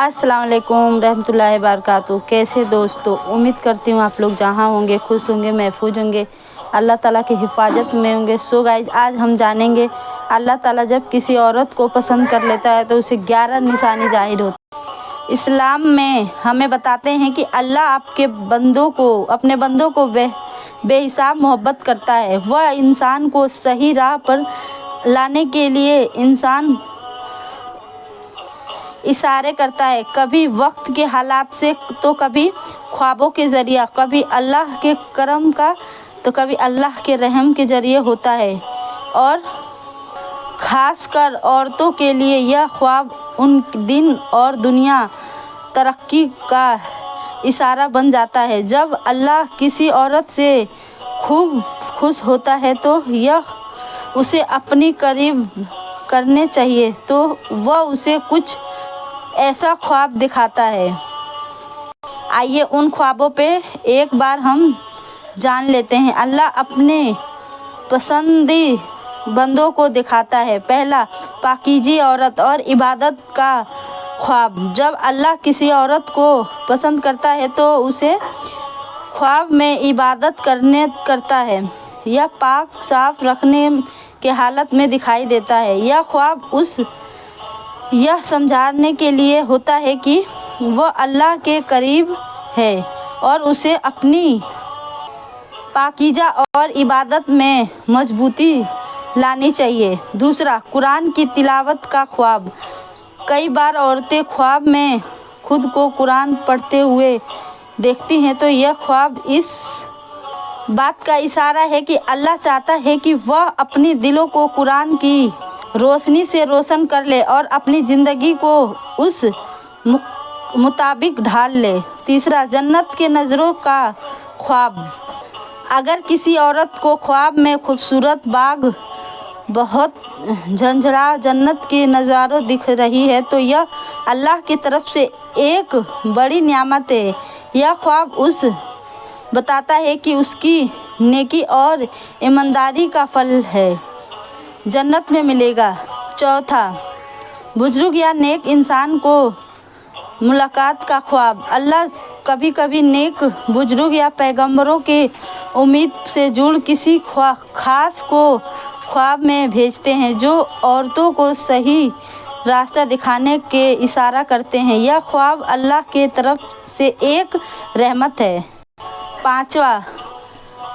अस्सलाम वालेकुम रहमतुल्लाहि बरकातहू। कैसे दोस्तों, उम्मीद करती हूँ आप लोग जहाँ होंगे खुश होंगे, महफूज होंगे, अल्लाह ताला की हिफाजत में होंगे। सो गाइज, आज हम जानेंगे अल्लाह ताला जब किसी औरत को पसंद कर लेता है तो उसे 11 निशानी जाहिर होती है। इस्लाम में हमें बताते हैं कि अल्लाह आपके बंदों को, अपने बंदों को बेहिसाब मोहब्बत करता है। वह इंसान को सही राह पर लाने के लिए इंसान इशारे करता है, कभी वक्त के हालात से तो कभी ख्वाबों के ज़रिए, कभी अल्लाह के करम का तो कभी अल्लाह के रहम के ज़रिए होता है। और ख़ासकर औरतों के लिए यह ख्वाब उन दिन और दुनिया तरक्की का इशारा बन जाता है। जब अल्लाह किसी औरत से खूब खुश होता है तो यह उसे अपने करीब करने चाहिए तो वह उसे कुछ ऐसा ख्वाब दिखाता है। आइए उन ख्वाबों पे एक बार हम जान लेते हैं। अल्लाह अपने पसंदी बंदों को दिखाता है। पहला, पाकीज़ी औरत और इबादत का ख्वाब। जब अल्लाह किसी औरत को पसंद करता है तो उसे ख्वाब में इबादत करता है। यह पाक साफ रखने के हालत में दिखाई देता है। यह ख्वाब यह समझाने के लिए होता है कि वह अल्लाह के करीब है और उसे अपनी पाकीज़ा और इबादत में मजबूती लानी चाहिए। दूसरा, कुरान की तिलावत का ख्वाब। कई बार औरतें ख्वाब में खुद को कुरान पढ़ते हुए देखती हैं तो यह ख्वाब इस बात का इशारा है कि अल्लाह चाहता है कि वह अपनी दिलों को कुरान की रोशनी से रोशन कर ले और अपनी ज़िंदगी को उस मुताबिक ढाल ले। तीसरा, जन्नत के नज़रों का ख्वाब। अगर किसी औरत को ख्वाब में खूबसूरत बाग, बहुत झंझरा जन्नत के नज़ारों दिख रही है तो यह अल्लाह की तरफ से एक बड़ी नियामत है। यह ख्वाब उस बताता है कि उसकी नेकी और ईमानदारी का फल है जन्नत में मिलेगा। चौथा, बुजुर्ग या नेक इंसान को मुलाकात का ख्वाब। अल्लाह कभी कभी नेक बुजुर्ग या पैगंबरों के उम्मीद से जुड़ किसी खास को ख्वाब में भेजते हैं जो औरतों को सही रास्ता दिखाने के इशारा करते हैं। यह ख्वाब अल्लाह के तरफ से एक रहमत है। पांचवा,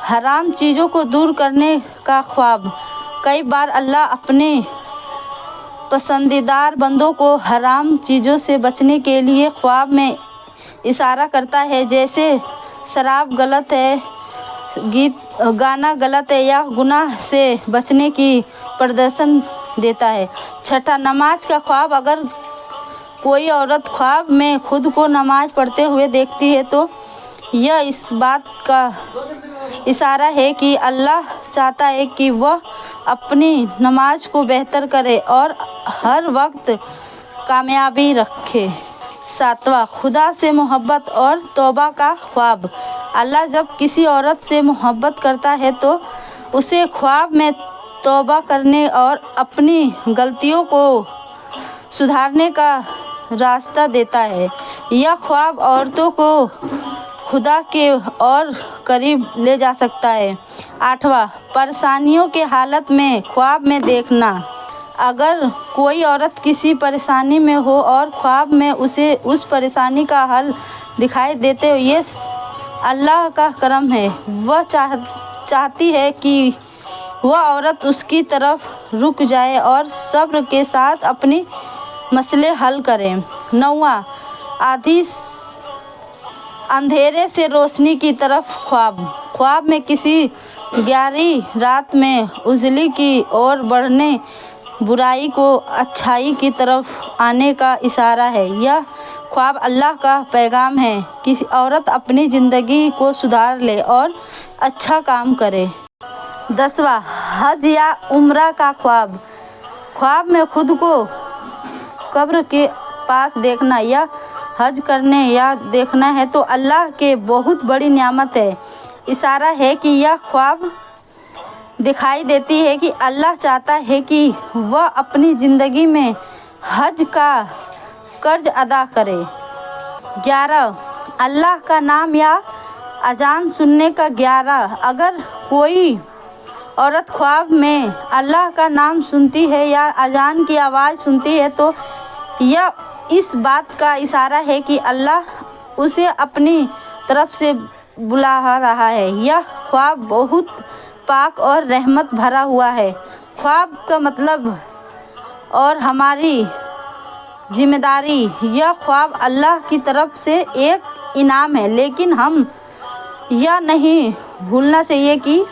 हराम चीज़ों को दूर करने का ख्वाब। कई बार अल्लाह अपने पसंदीदा बंदों को हराम चीज़ों से बचने के लिए ख्वाब में इशारा करता है, जैसे शराब गलत है, गाना गलत है या गुनाह से बचने की प्रदर्शन देता है। छठा, नमाज का ख्वाब। अगर कोई औरत ख्वाब में खुद को नमाज पढ़ते हुए देखती है तो यह इस बात का इशारा है कि अल्लाह चाहता है कि वह अपनी नमाज को बेहतर करे और हर वक्त कामयाबी रखे। सातवां, खुदा से मोहब्बत और तौबा का ख्वाब। अल्लाह जब किसी औरत से मोहब्बत करता है तो उसे ख्वाब में तौबा करने और अपनी गलतियों को सुधारने का रास्ता देता है। यह ख्वाब औरतों को खुदा के और करीब ले जा सकता है। आठवां, परेशानियों के हालत में ख्वाब में देखना। अगर कोई औरत किसी परेशानी में हो और ख्वाब में उसे उस परेशानी का हल दिखाई देते हो, ये अल्लाह का करम है। वह चाहती है कि वह औरत उसकी तरफ रुक जाए और सब्र के साथ अपनी मसले हल करे। नौवां, अंधेरे से रोशनी की तरफ ख्वाब। ख्वाब में किसी गहरी रात में उजली की ओर बढ़ने, बुराई को अच्छाई की तरफ आने का इशारा है। यह ख्वाब अल्लाह का पैगाम है कि औरत अपनी ज़िंदगी को सुधार ले और अच्छा काम करे। 10वां, हज या उम्रा का ख्वाब। ख्वाब में खुद को कब्र के पास देखना या हज करने या देखना है तो अल्लाह के बहुत बड़ी नियामत है। इशारा है कि यह ख्वाब दिखाई देती है कि अल्लाह चाहता है कि वह अपनी ज़िंदगी में हज का कर्ज अदा करे। 11 अल्लाह का नाम या अजान सुनने का। 11 अगर कोई औरत ख्वाब में अल्लाह का नाम सुनती है या अजान की आवाज़ सुनती है तो यह इस बात का इशारा है कि अल्लाह उसे अपनी तरफ से बुला रहा है। यह ख्वाब बहुत पाक और रहमत भरा हुआ है। ख्वाब का मतलब और हमारी जिम्मेदारी, यह ख्वाब अल्लाह की तरफ से एक इनाम है, लेकिन हम यह नहीं भूलना चाहिए कि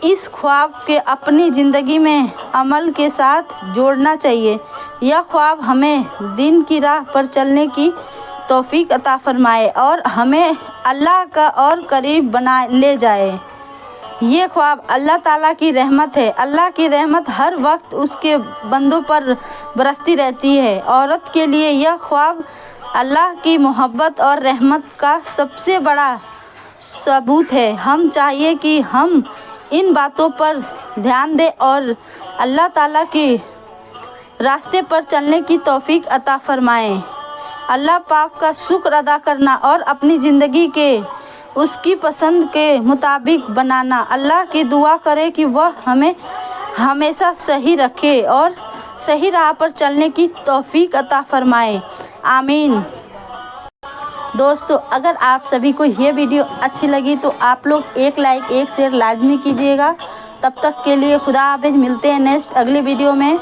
इस ख्वाब के अपनी ज़िंदगी में अमल के साथ जोड़ना चाहिए। यह ख्वाब हमें दिन की राह पर चलने की तौफीक अता फरमाए और हमें अल्लाह का और करीब बना ले जाए। ये ख्वाब अल्लाह ताला की रहमत है। अल्लाह की रहमत हर वक्त उसके बंदों पर बरसती रहती है। औरत के लिए यह ख्वाब अल्लाह की मोहब्बत और रहमत का सबसे बड़ा सबूत है। हम चाहिए कि हम इन बातों पर ध्यान दें और अल्लाह ताला के रास्ते पर चलने की तौफीक अता फरमाएं। अल्लाह पाक का शुक्र अदा करना और अपनी ज़िंदगी के उसकी पसंद के मुताबिक बनाना। अल्लाह की दुआ करें कि वह हमें हमेशा सही रखे और सही राह पर चलने की तौफीक अता फरमाए। आमीन। दोस्तों, अगर आप सभी को ये वीडियो अच्छी लगी तो आप लोग एक लाइक एक शेयर लाजमी कीजिएगा। तब तक के लिए खुदा हाफिज़। मिलते हैं नेक्स्ट अगले वीडियो में।